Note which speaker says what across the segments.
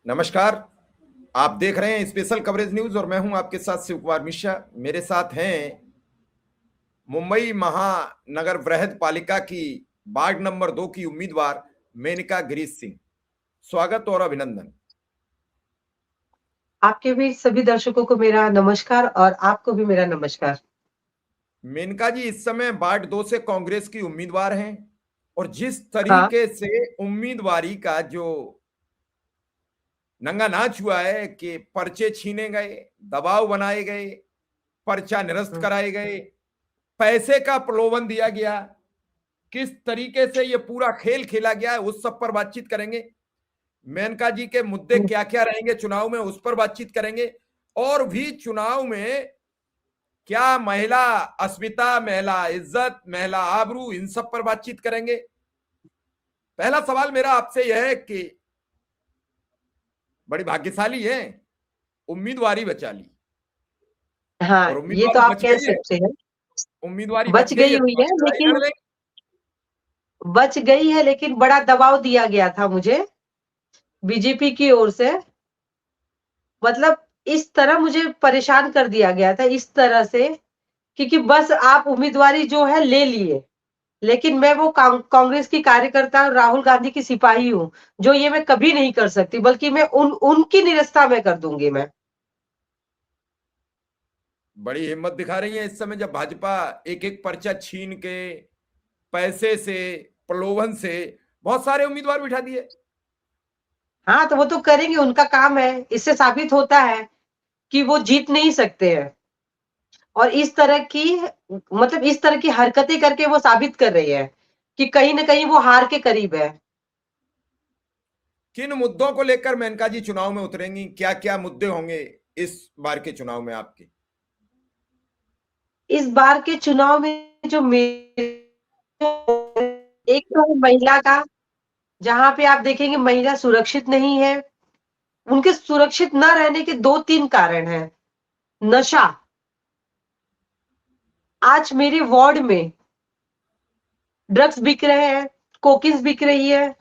Speaker 1: नमस्कार। आप देख रहे हैं स्पेशल कवरेज न्यूज और मैं हूं आपके साथ शिव कुमार मिश्रा। मेरे साथ हैं मुंबई महानगर वृहद पालिका की वार्ड नंबर 2 की उम्मीदवार मेनका गिरीश सिंह। स्वागत और अभिनंदन।
Speaker 2: आपके भी सभी दर्शकों को मेरा नमस्कार और आपको भी मेरा नमस्कार।
Speaker 1: मेनका जी इस समय वार्ड 2 से कांग्रेस की उम्मीदवार हैं और जिस
Speaker 2: हाँ,
Speaker 1: तरीके से उम्मीदवारी का जो नंगा नाच हुआ है कि पर्चे छीने गए, दबाव बनाए गए, पर्चा निरस्त
Speaker 2: हुँ,
Speaker 1: कराए गए, पैसे का प्रलोभन दिया गया, किस तरीके से ये पूरा खेल खेला गया है उस सब पर बातचीत करेंगे। मेनका जी के मुद्दे
Speaker 2: हुँ।
Speaker 1: क्या क्या रहेंगे चुनाव में उस पर बातचीत करेंगे। और भी चुनाव में क्या महिला अस्मिता, महिला इज्जत, महिला आबरू, इन सब पर बातचीत करेंगे। पहला सवाल मेरा आपसे यह है कि बड़ी भाग्यशाली है, उम्मीदवारी बचा ली
Speaker 2: हाँ,
Speaker 1: और
Speaker 2: ये तो
Speaker 1: उम्मीदवारी
Speaker 2: आप
Speaker 1: बच
Speaker 2: कह
Speaker 1: गई है।
Speaker 2: सकते हैं।
Speaker 1: उम्मीदवारी
Speaker 2: बच
Speaker 1: बच गई
Speaker 2: गई
Speaker 1: है
Speaker 2: हुई
Speaker 1: तो
Speaker 2: है
Speaker 1: अब लड़ाई लड़
Speaker 2: लेकिन
Speaker 1: लेंगे।
Speaker 2: बड़ा दबाव दिया गया था मुझे बीजेपी की ओर से। मतलब इस तरह मुझे परेशान कर दिया गया था इस तरह से कि बस आप उम्मीदवारी जो है ले लिए, लेकिन मैं वो कांग्रेस की कार्यकर्ता और राहुल गांधी की सिपाही हूँ, जो ये मैं कभी नहीं कर सकती, बल्कि मैं उनकी निरस्ता मैं कर दूँगी मैं।
Speaker 1: बड़ी हिम्मत दिखा रही है इस समय जब भाजपा एक एक पर्चा छीन के पैसे से, प्रलोभन से बहुत सारे उम्मीदवार बिठा दिए।
Speaker 2: हाँ, तो वो तो करेंगे, उनका काम है। इससे साबित होता है कि वो जीत नहीं सकते हैं और इस तरह की हरकतें करके वो साबित कर रही है कि कहीं न कहीं वो हार के करीब है।
Speaker 1: किन मुद्दों को लेकर मेनका जी चुनाव में उतरेंगी, क्या क्या मुद्दे होंगे इस बार के चुनाव में आपके?
Speaker 2: इस बार के चुनाव में जो मेरे एक तो है महिला का, जहाँ पे आप देखेंगे महिला सुरक्षित नहीं है। उनके सुरक्षित ना रहने के 2-3 कारण हैं। नशा, आज मेरे वार्ड में ड्रग्स बिक रहे हैं, कोकीन्स बिक रही है।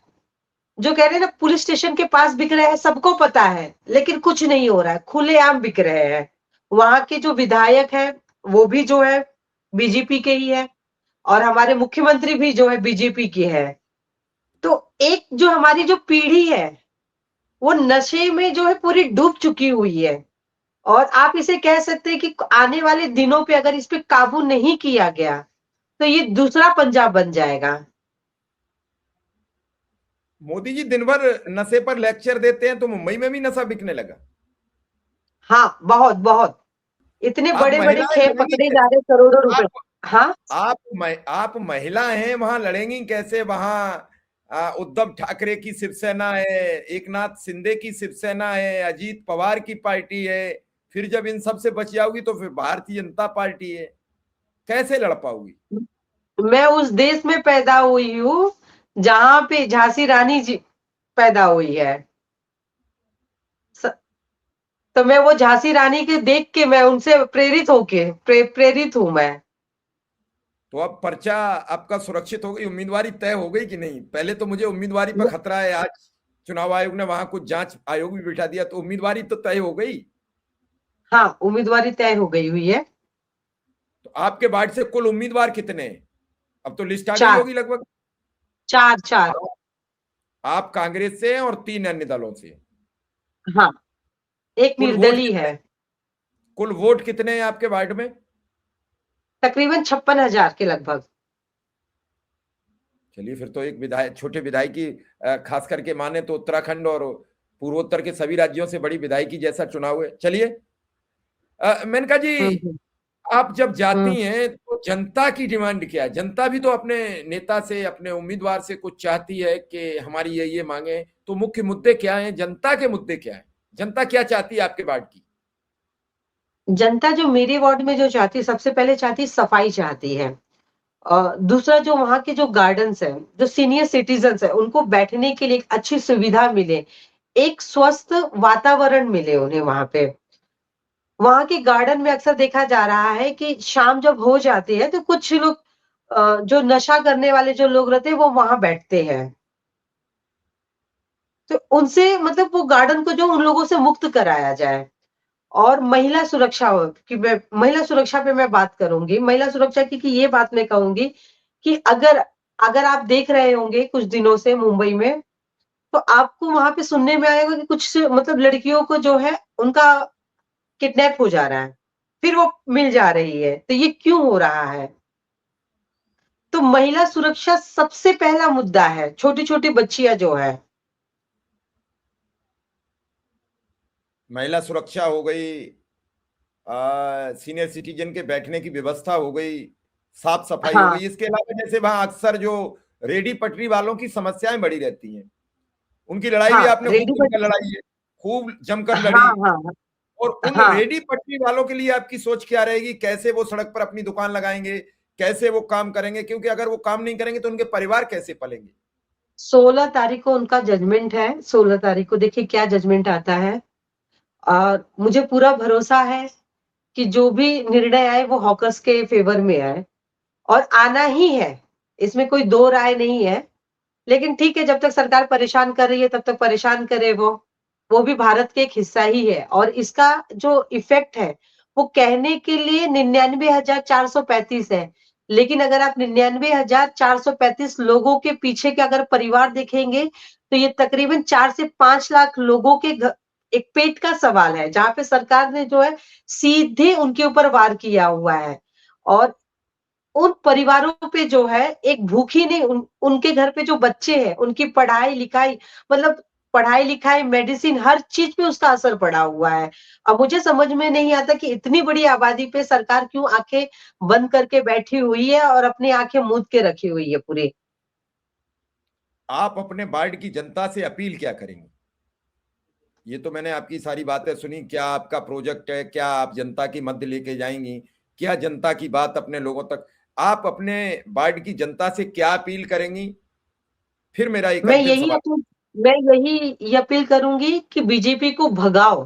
Speaker 2: जो कह रहे हैं ना पुलिस स्टेशन के पास बिक रहे हैं, सबको पता है, लेकिन कुछ नहीं हो रहा है, खुलेआम बिक रहे हैं। वहाँ के जो विधायक हैं, वो भी जो है बीजेपी के ही है और हमारे मुख्यमंत्री भी जो है बीजेपी के है। तो एक जो हमारी जो पीढ़ी है, वो नशे में जो है पूरी डूब चुकी हुई है और आप इसे कह सकते हैं कि आने वाले दिनों पे अगर इस पे काबू नहीं किया गया, तो ये दूसरा पंजाब बन जाएगा।
Speaker 1: मोदी जी दिन भर नशे पर लेक्चर देते हैं तो मुंबई में भी नशा बिकने लगा।
Speaker 2: हाँ, बहुत, बहुत। इतने
Speaker 1: आप
Speaker 2: बड़े-बड़े
Speaker 1: महिलाएं
Speaker 2: खेप
Speaker 1: लड़ेंगी
Speaker 2: पकड़े जा
Speaker 1: कैसे?
Speaker 2: रहे करोड़ों रुपए।
Speaker 1: आप
Speaker 2: हाँ,
Speaker 1: आप महिला हैं, वहां लड़ेंगी कैसे? वहां उद्धव ठाकरे की शिवसेना है, एकनाथ शिंदे की शिवसेना है, अजीत पवार की पार्टी है। फिर जब इन सब से बच जाओगी तो फिर भारतीय जनता पार्टी है, कैसे लड़ पाओगी?
Speaker 2: मैं उस देश में पैदा हुई हूँ, जहाँ पे झांसी रानी जी पैदा हुई है। स तो मैं वो झांसी रानी के देख के मैं उनसे प्रेरित होके प्रेरित हूँ मैं।
Speaker 1: तो अब पर्चा आपका सुरक्षित हो गई, उम्मीदवारी तय हो गई कि नहीं? पहले तो मुझे उम्मीदवारी पर खतरा है। आज चुनाव आयोग ने वहां कुछ जांच आयोग भी बिठा दिया, तो उम्मीदवारी तो तय हो गई।
Speaker 2: हाँ, उम्मीदवारी तय हो गई हुई है।
Speaker 1: तो आपके वार्ड से कुल उम्मीदवार कितने हैं? अब तो लिस्ट आ गई
Speaker 2: 4,
Speaker 1: होगी लगभग।
Speaker 2: 4
Speaker 1: आप कांग्रेस से हैं और 3 अन्य दलों से।
Speaker 2: हाँ, एक
Speaker 1: कुल वोट
Speaker 2: निर्दलीय
Speaker 1: कितने?
Speaker 2: है।
Speaker 1: कुल वोट कितने हैं आपके वार्ड में?
Speaker 2: तकरीबन 56,000 के लगभग।
Speaker 1: चलिए, फिर तो एक विधायक, छोटे विधायकी, खास करके माने तो उत्तराखंड और पूर्वोत्तर के सभी राज्यों से बड़ी विधायकी जैसा चुनाव है। चलिए, मेनका जी,
Speaker 2: हुँ, हुँ,
Speaker 1: आप जब जाती
Speaker 2: हुँ।
Speaker 1: हैं तो जनता की डिमांड क्या है? जनता भी तो अपने नेता से, अपने उम्मीदवार से कुछ चाहती है कि हमारी ये मांगे। तो मुख्य मुद्दे क्या हैं? जनता के मुद्दे क्या हैं? जनता क्या चाहती है आपके वार्ड की?
Speaker 2: जनता जो मेरे वार्ड में जो चाहती है, सबसे पहले चाहती है सफाई चाहती है। दूसरा जो वहाँ के जो गार्डन्स हैं, जो सीनियर सिटीज़न्स हैं, उनको बैठने के लिए एक अच्छी सुविधा मिले, एक स्वस्थ वातावरण मिले उन्हें वहाँ पे। वहाँ के गार्डन में अक्सर देखा जा रहा है कि शाम जब हो जाती है, तो कुछ लोग जो नशा करने वाले जो लोग रहते हैं, वो वहाँ बैठते हैं। तो उनसे मतलब वो गार्डन को जो उन लोगों से मुक्त कराया जाए। और महिला सुरक्षा की महिला सुरक्षा पे मैं बात करूँगी। महिला सुरक्षा की ये बात मैं कहूँगी कि अगर अगर आप देख रहे होंगे कुछ दिनों से मुंबई में, तो आपको वहाँ पे सुनने में आएगा कि कुछ मतलब लड़कियों को जो है उनका किडनैप हो जा रहा है, फिर वो मिल जा रही है। तो ये क्यों हो रहा है? तो महिला सुरक्षा सबसे पहला मुद्दा है, छोटी-छोटी बच्चियाँ जो है।
Speaker 1: महिला सुरक्षा हो गई, सीनियर सिटीजन के बैठने की व्यवस्था हो गई, साफ सफाई हो
Speaker 2: हाँ,
Speaker 1: गई। इसके अलावा जैसे वहां अक्सर जो रेडी पटरी वालों की समस्याएं बड़ी रहती हैं, उनकी लड़ाई भी
Speaker 2: हाँ,
Speaker 1: आपने खूब
Speaker 2: रेडीमेड
Speaker 1: जमकर लड़ाई है, खूब जमकर लड़ी।
Speaker 2: हाँ, हाँ,
Speaker 1: और उन
Speaker 2: हाँ।
Speaker 1: रेडी पटरी वालों के लिए आपकी सोच क्या रहेगी? कैसे वो सड़क पर अपनी दुकान लगाएंगे, कैसे वो काम करेंगे? क्योंकि अगर वो काम नहीं करेंगे तो उनके परिवार कैसे पलेंगे?
Speaker 2: 16 तारीख को उनका जजमेंट है, 16 तारीख को देखिए क्या जजमेंट आता है। और मुझे पूरा भरोसा है कि जो भी निर्णय आए वो हॉकर्स के फेवर में आए और आना ही है, इसमें कोई 2 राय नहीं है। लेकिन ठीक है, जब तक सरकार परेशान कर रही है तब तक परेशान करे वो भी भारत का एक हिस्सा ही है और इसका जो इफ़ेक्ट है, वो कहने के लिए 99,435 है। लेकिन अगर आप 99,435 लोगों के पीछे के अगर परिवार देखेंगे, तो ये तकरीबन 4 से 5 लाख लोगों के एक पेट का सवाल है, जहाँ पे सरकार ने जो है सीधे उनके ऊपर वार किया हुआ है। और उन परिवारों पे जो है एक भूख ही नहीं उनके घर पे जो बच्चे हैं, उनकी पढ़ाई-लिखाई मतलब पढ़ाई-लिखाई, मेडिसिन हर चीज़ पे उसका असर पड़ा हुआ है। अब मुझे समझ में नहीं आता कि इतनी बड़ी आबादी पे सरकार क्यों आँखें बंद करके बैठी हुई है और अपनी आँखें मूंद के रखी हुई है पूरी।
Speaker 1: आप अपने वार्ड की जनता से अपील क्या करेंगे? ये तो मैंने आपकी सारी बातें सुनी। क्या आपका प्रोजेक्ट है? क्या आप जनता की मध्य लेके जाएंगी? क्या जनता की बात अपने लोगों तक? आप अपने वार्ड की जनता से क्या अपील करेंगी? फिर मेरा एक
Speaker 2: मैं
Speaker 1: अंतिम
Speaker 2: यही
Speaker 1: सवाल।
Speaker 2: अपील मैं यही अपील करूँगी कि बीजेपी को भगाओ।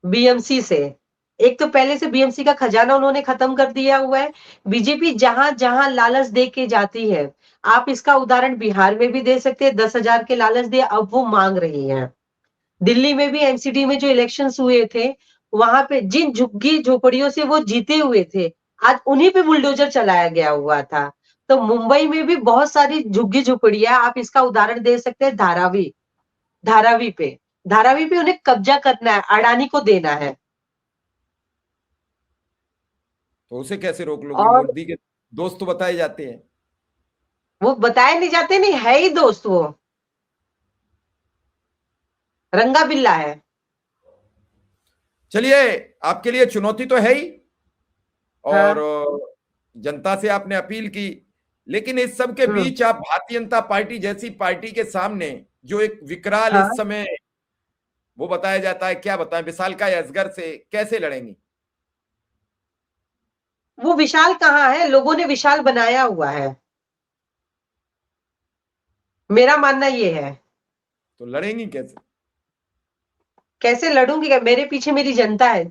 Speaker 2: बीएमसी से। एक तो पहले से बीएमसी का खजाना उन्होंने खत्म कर दिया हुआ है। बीजेपी जहाँ-जहाँ लालच दे के जाती है, आप इसका उदाहरण बिहार में भी दे सकते हैं, 10,000 के लालच दिए, अब वो माँग रही हैं। दिल्ली में भी एमसीडी में जो इलेक्शंस हुए थे, वहाँ पे जिन झुग्गी-झोपड़ियों से वो जीते हुए थे, आज उन्हीं पे बुलडोज़र चलाया गया हुआ था। तो मुंबई में भी बहुत सारी झुग्गी-झोपड़ियाँ आप इसका उदाहरण दे सकते हैं धारावी पे। धारावी पे उन्हें कब्जा करना है, अडानी को देना है।
Speaker 1: तो उसे कैसे रोक लोगी?
Speaker 2: और
Speaker 1: मोदी के दोस्त तो बताए जाते हैं।
Speaker 2: वो बताए नहीं जाते, नहीं है ही दोस्त वो, रंगा बिल्ला है।
Speaker 1: चलिए, आपके लिए चुनौती तो है ही, और
Speaker 2: हाँ,
Speaker 1: जनता से आपने अपील की, लेकिन इस सब के
Speaker 2: हुँ,
Speaker 1: बीच आप भारतीय जनता पार्टी जैसी पार्टी के सामने जो एक विकराल
Speaker 2: हाँ।
Speaker 1: इस समय वो बताया जाता है, क्या बताएं, विशालकाय असगर से कैसे लड़ेंगी?
Speaker 2: वो विशाल कहाँ है? लोगों ने विशाल बनाया हुआ है। मेरा मानना ये है।
Speaker 1: तो लड़ेंगी कैसे?
Speaker 2: कैसे लड़ूँगी क्या? मेरे पीछे मेरी जनता है।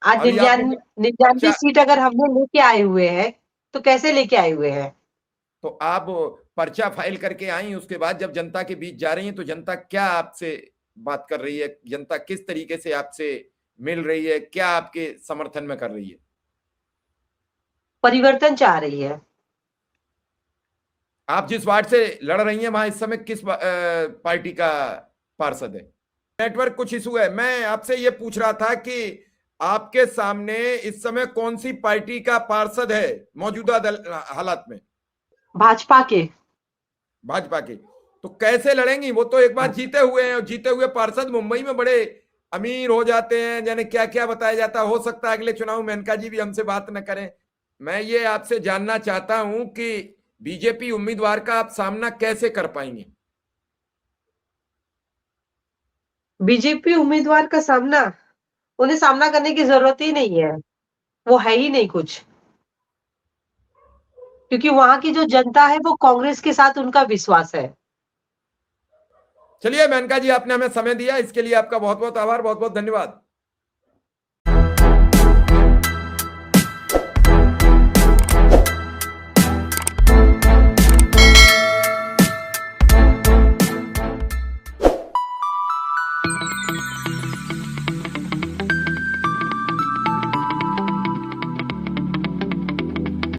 Speaker 2: आज
Speaker 1: अभी आपने जो
Speaker 2: 99
Speaker 1: पर्चा,
Speaker 2: सीट अगर हमने लेके आए हुए हैं, तो कैसे लेके आए हुए हैं?
Speaker 1: तो आप पर्चा फाइल करके आई, उसके बाद जब जनता के बीच जा रही हैं तो जनता क्या आपसे बात कर रही है? जनता किस तरीके से आपसे मिल रही है? क्या आपके समर्थन में कर रही है?
Speaker 2: परिवर्तन चाह रही है।
Speaker 1: आप जिस वार्ड से लड़ रही हैं वहां इस समय किस पार्टी का पार्षद है? नेटवर्क कुछ इशू है। मैं आपसे ये पूछ रहा था कि आपके सामने इस समय कौन सी पार्टी का पार्षद है मौजूदा हालात में?
Speaker 2: भाजपा के।
Speaker 1: भाजपा के। तो कैसे लड़ेंगी? वो तो एक बार
Speaker 2: हाँ।
Speaker 1: जीते हुए हैं, और जीते हुए पार्षद मुंबई में बड़े अमीर हो जाते हैं, जाने क्या क्या बताया जाता है। हो सकता है अगले चुनाव मेनका जी भी हमसे बात न करें। मैं ये आपसे जानना चाहता हूं कि बीजेपी उम्मीदवार का आप सामना कैसे कर पाएंगे?
Speaker 2: बीजेपी उम्मीदवार का सामना उन्हें सामना करने की ज़रूरत ही नहीं है। वो है ही नहीं कुछ। क्योंकि वहाँ की जो जनता है वो कांग्रेस के साथ उनका विश्वास है।
Speaker 1: चलिए मेनका जी, आपने हमें समय दिया, इसके लिए आपका बहुत बहुत आभार, बहुत बहुत धन्यवाद।